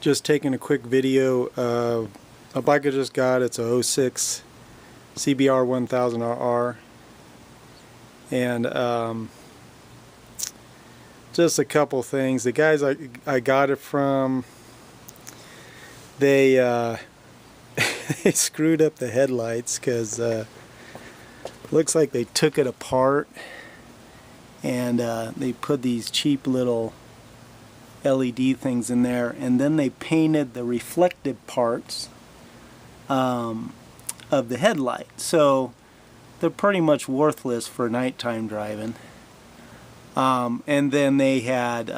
Just taking a quick video of a bike I just got. It's a 06 CBR1000RR, and just a couple things. The guys I got it from, they they screwed up the headlights because looks like they took it apart and they put these cheap little LED things in there, and then they painted the reflective parts of the headlight, so they're pretty much worthless for nighttime driving. And then they had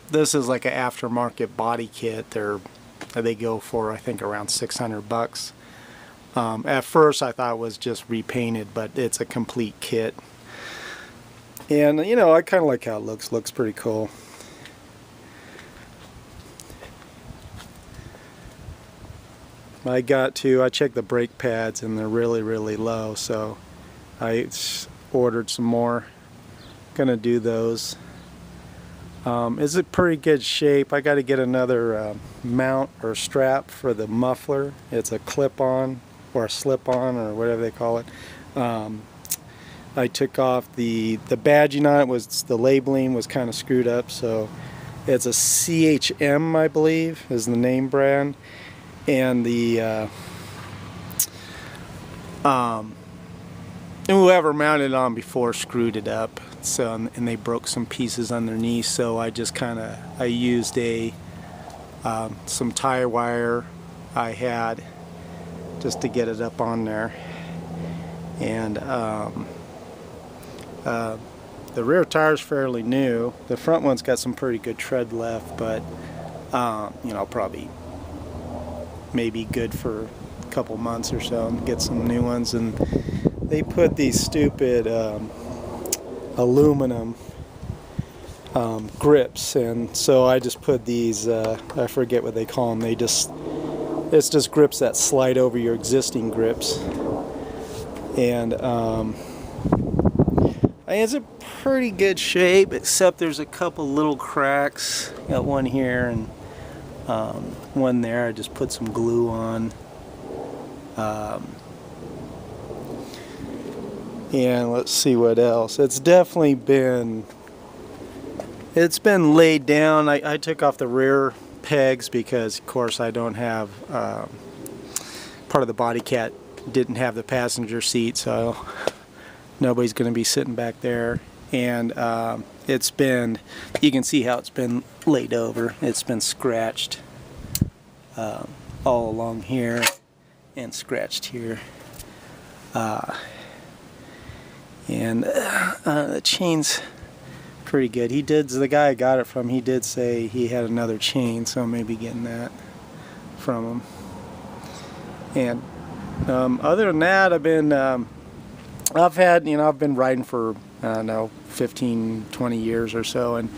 this is like an aftermarket body kit. They go for, I think, around 600 bucks. At first I thought it was just repainted, but it's a complete kit, and you know, I kind of like how it looks pretty cool. I checked the brake pads and they're really low, so I ordered some more. Gonna do those. It's a pretty good shape. I got to get another mount or strap for the muffler. It's a clip-on or a slip-on or whatever they call it. I took off the badging on it. The labeling was kind of screwed up, so it's a CHM, I believe, is the name brand. And the whoever mounted it on before screwed it up, so, and they broke some pieces underneath, so I just I used some tire wire I had just to get it up on there. And the rear tire's fairly new. The front one's got some pretty good tread left, but you know, probably maybe good for a couple months or so and get some new ones. And they put these stupid aluminum grips, and so I just put these I forget what they call them. It's just grips that slide over your existing grips, and it's a pretty good shape, except there's a couple little cracks. Got one here and one there. I just put some glue on. And let's see what else. It's definitely been laid down. I took off the rear pegs because, of course, I don't have part of the body kit didn't have the passenger seat, so nobody's going to be sitting back there. And you can see how it's been laid over. It's been scratched all along here and scratched here. And the chain's pretty good. The guy I got it from, he did say he had another chain, so maybe getting that from him. And other than that, I've been riding for, I don't know, 15-20 years or so, and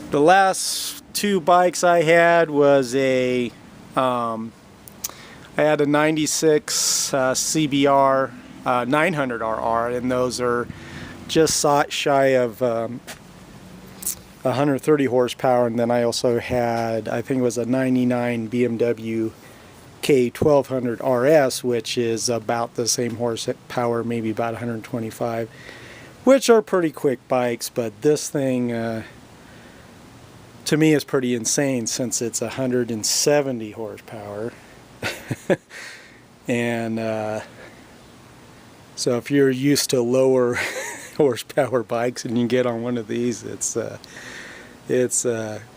the last two bikes I had was I had a 96 CBR 900RR, and those are just shy of 130 horsepower. And then I also had, I think it was a 99 BMW K1200RS, which is about the same horsepower, maybe about 125, which are pretty quick bikes. But this thing to me is pretty insane, since it's 170 horsepower. And so if you're used to lower horsepower bikes and you get on one of these, it's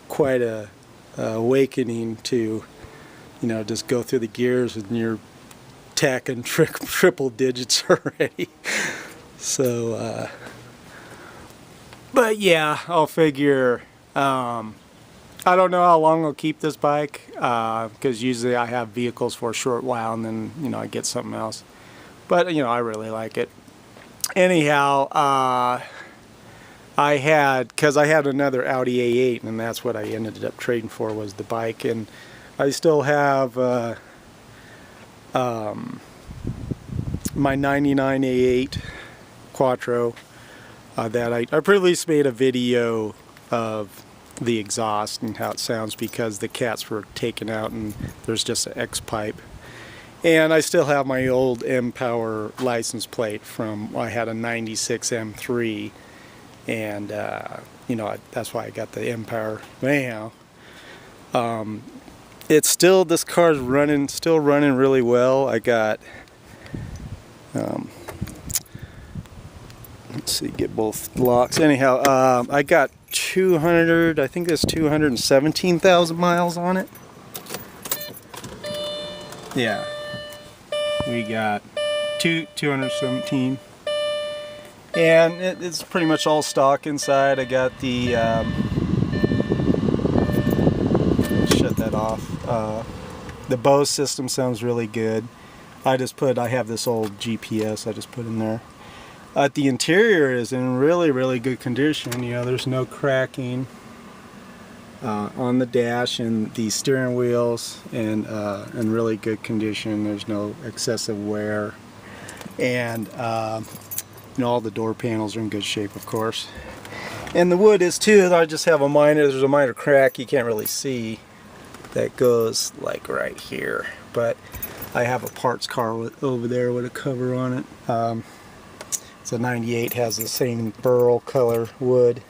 quite a awakening to, you know, just go through the gears and you're tacking triple digits already. So but yeah, I'll figure, I don't know how long I'll keep this bike, because usually I have vehicles for a short while and then, you know, I get something else. But, you know, I really like it. Anyhow, because I had another Audi A8, and that's what I ended up trading for, was the bike. And I still have my 99 A8 Quattro that I previously made a video of the exhaust and how it sounds, because the cats were taken out and there's just an X pipe. And I still have my old M-Power license plate from, I had a 96 M3, and you know, that's why I got the M-Power. Anyhow, it's still, this car's running, still running really well. I got let's see, get both locks. Anyhow, I got 200, I think there's 217,000 miles on it. Yeah, we got 217, and it's pretty much all stock inside. I got the shut that off. The Bose system sounds really good. I have this old GPS I just put in there. The interior is in really good condition. You know, there's no cracking on the dash, and the steering wheels in really good condition. There's no excessive wear, and you know, all the door panels are in good shape, of course. And the wood is too. I just have there's a minor crack you can't really see that goes like right here, but I have a parts car over there with a cover on it. It's a 98, has the same burl color wood.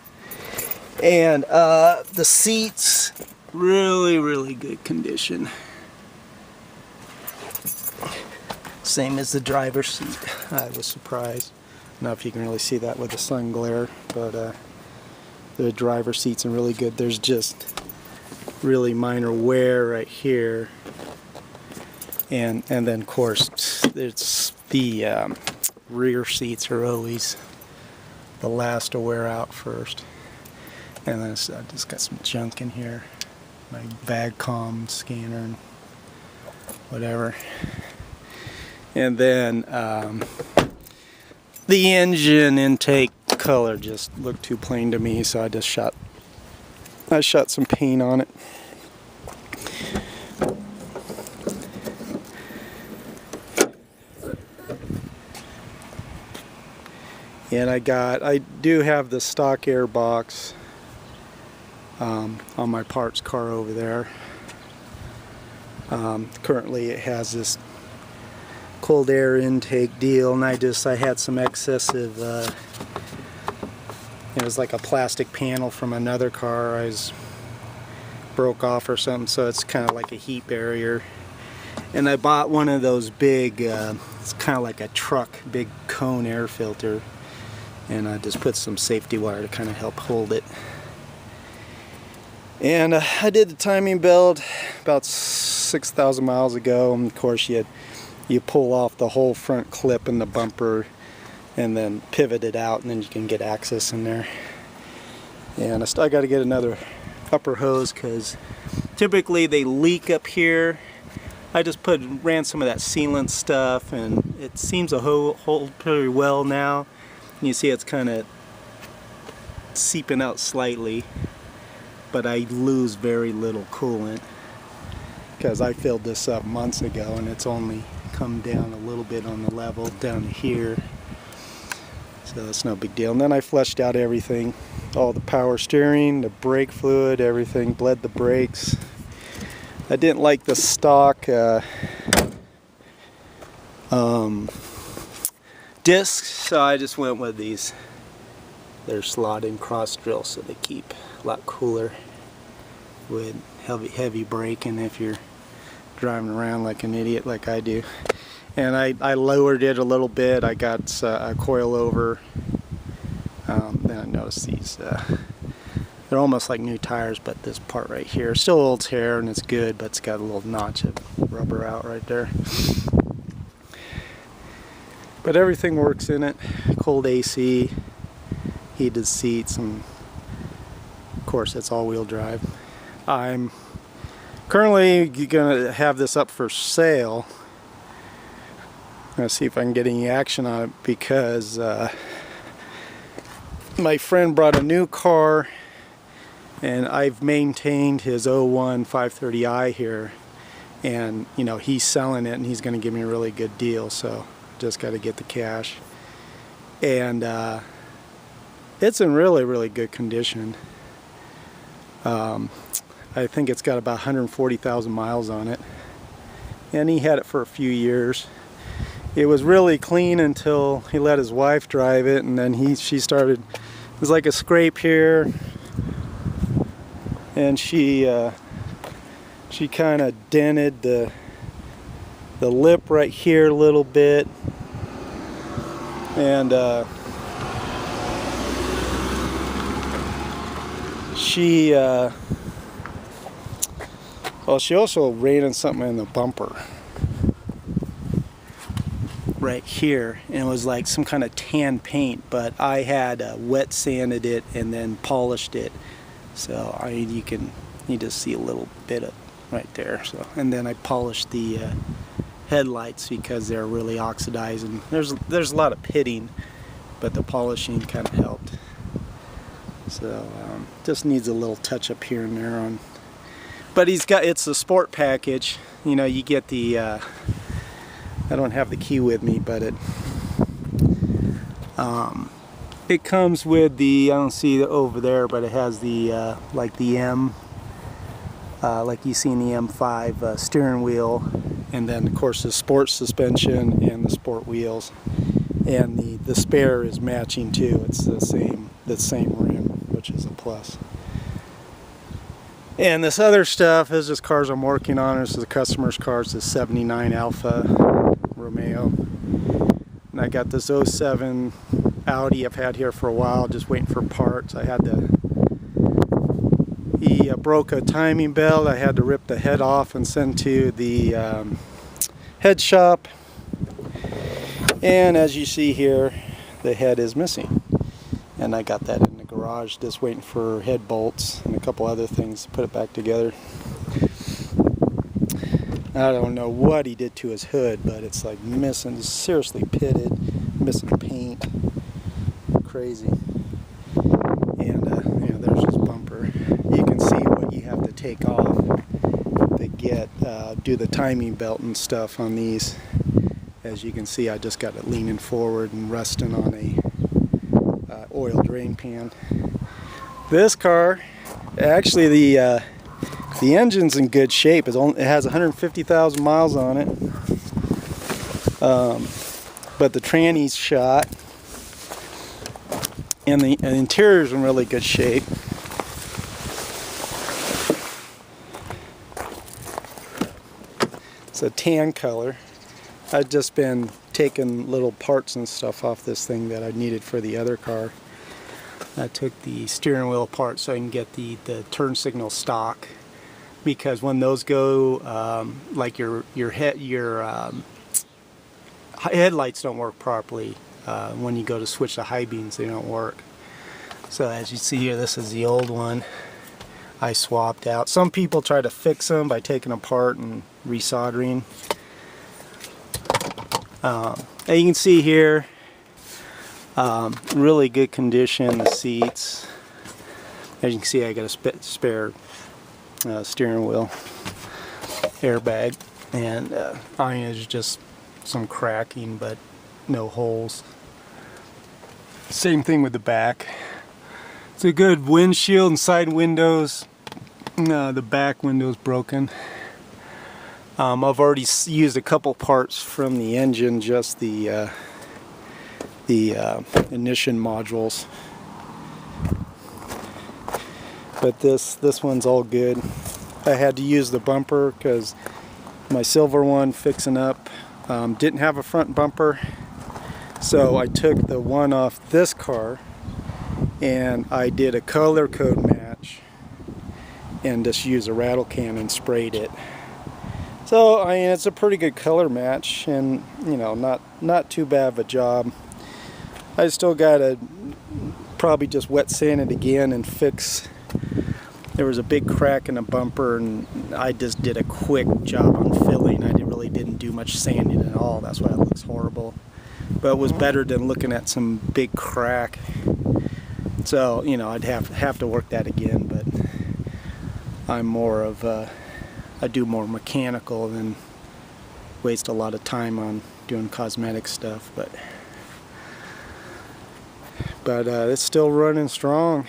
And the seats, really good condition. Same as the driver's seat. I was surprised. I don't know if you can really see that with the sun glare, but the driver's seat's in really good. There's just really minor wear right here. And then of course it's the rear seats are always the last to wear out first. And then I just got some junk in here, my VAGCOM scanner and whatever. And then the engine intake color just looked too plain to me, so I just shot some paint on it. And I do have the stock air box on my parts car over there. Currently it has this cold air intake deal, and I had some excessive, it was like a plastic panel from another car broke off or something, so it's kind of like a heat barrier. And I bought one of those big, it's kind of like a truck, big cone air filter. And I just put some safety wire to kind of help hold it. And I did the timing belt about 6,000 miles ago. And of course you pull off the whole front clip in the bumper and then pivot it out, and then you can get access in there. And I still got to get another upper hose, because typically they leak up here. I just ran some of that sealant stuff, and it seems to hold pretty well now. You see it's kind of seeping out slightly, but I lose very little coolant because I filled this up months ago, and it's only come down a little bit on the level down here, so that's no big deal. And then I flushed out everything, all the power steering, the brake fluid, everything, bled the brakes. I didn't like the stock discs, so I just went with these. They're slot-in cross drills, so they keep a lot cooler with heavy braking if you're driving around like an idiot like I do. And I lowered it a little bit. I got a coilover. Then I noticed these, they're almost like new tires, but this part right here, still old tear, and it's good, but it's got a little notch of rubber out right there. But everything works in it. Cold AC, heated seats, and of course it's all-wheel drive. I'm currently gonna have this up for sale. I'm gonna see if I can get any action on it, because my friend brought a new car, and I've maintained his 01 530i here, and you know, he's selling it and he's gonna give me a really good deal, so just got to get the cash. And it's in really good condition. I think it's got about 140,000 miles on it, and he had it for a few years. It was really clean until he let his wife drive it, and then she started, there's like a scrape here, and she kind of dented the lip right here a little bit, and she also ran in something in the bumper right here, and it was like some kind of tan paint, but I had wet sanded it and then polished it, so you just see a little bit of right there. So, and then I polished the headlights because they're really oxidized, and there's a lot of pitting, but the polishing kind of helped. So just needs a little touch up here and there on. But it's the sport package. You know, you get the, I don't have the key with me, but it comes with the, I don't see it over there, but it has the, like the M, like you see in the M5 steering wheel, and then of course the sport suspension and the sport wheels. And the spare is matching too. It's the same rim, which is a plus. And this other stuff is just cars I'm working on. This is a customer's car. It's a 79 Alfa Romeo. And I got this 07 Audi I've had here for a while, just waiting for parts. He broke a timing belt. I had to rip the head off and send to the head shop. And as you see here, the head is missing. And I got that in the garage, just waiting for head bolts and a couple other things to put it back together. I don't know what he did to his hood, but it's like missing, seriously pitted, missing paint, crazy. And there's his bumper. You can see what you have to take off to get, do the timing belt and stuff on these. As you can see, I just got it leaning forward and resting on a oil drain pan. This car, actually the engine's in good shape. It has 150,000 miles on it, but the tranny's shot, and the interior's in really good shape. It's a tan color. I've just been taking little parts and stuff off this thing that I needed for the other car. I took the steering wheel apart so I can get the turn signal stock, because when those go, like your headlights don't work properly. When you go to switch the high beams, they don't work. So as you see here, this is the old one I swapped out. Some people try to fix them by taking them apart and resoldering. And you can see here, really good condition, the seats. As you can see, I got a spare steering wheel airbag, and there's just some cracking, but no holes. Same thing with the back. It's a good windshield and side windows. The back window's broken. I've already used a couple parts from the engine, just the ignition modules. But this one's all good. I had to use the bumper because my silver one fixing up didn't have a front bumper. So I took the one off this car and I did a color code match and just used a rattle can and sprayed it. So I mean, it's a pretty good color match, and not too bad of a job. I still gotta probably just wet sand it again and fix. There was a big crack in the bumper, and I just did a quick job on filling. I really didn't do much sanding at all. That's why it looks horrible. But it was better than looking at some big crack. So I'd have to work that again. But I'm more of I do more mechanical than waste a lot of time on doing cosmetic stuff, but it's still running strong.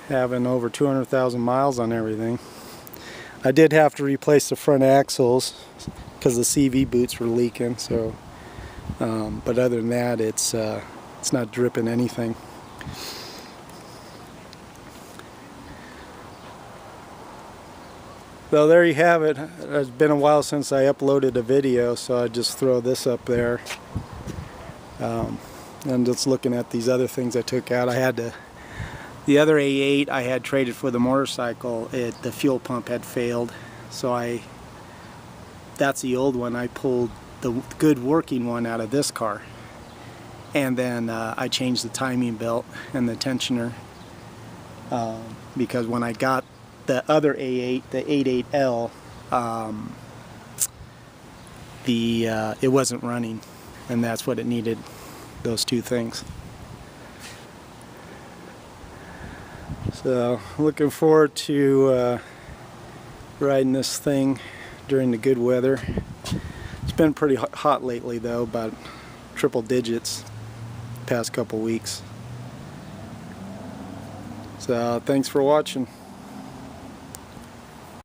having over 200,000 miles on everything. I did have to replace the front axles because the CV boots were leaking. So, but other than that, it's not dripping anything. So there you have it. It's been a while since I uploaded a video, so I just throw this up there. And just looking at these other things I took out. I had the other A8 I had traded for the motorcycle. The fuel pump had failed, so that's the old one. I pulled the good working one out of this car, and then I changed the timing belt and the tensioner, because when I got the other A8, the 88L, it wasn't running, and that's what it needed, those two things. So looking forward to riding this thing during the good weather. It's been pretty hot lately though, about triple digits the past couple weeks. So thanks for watching.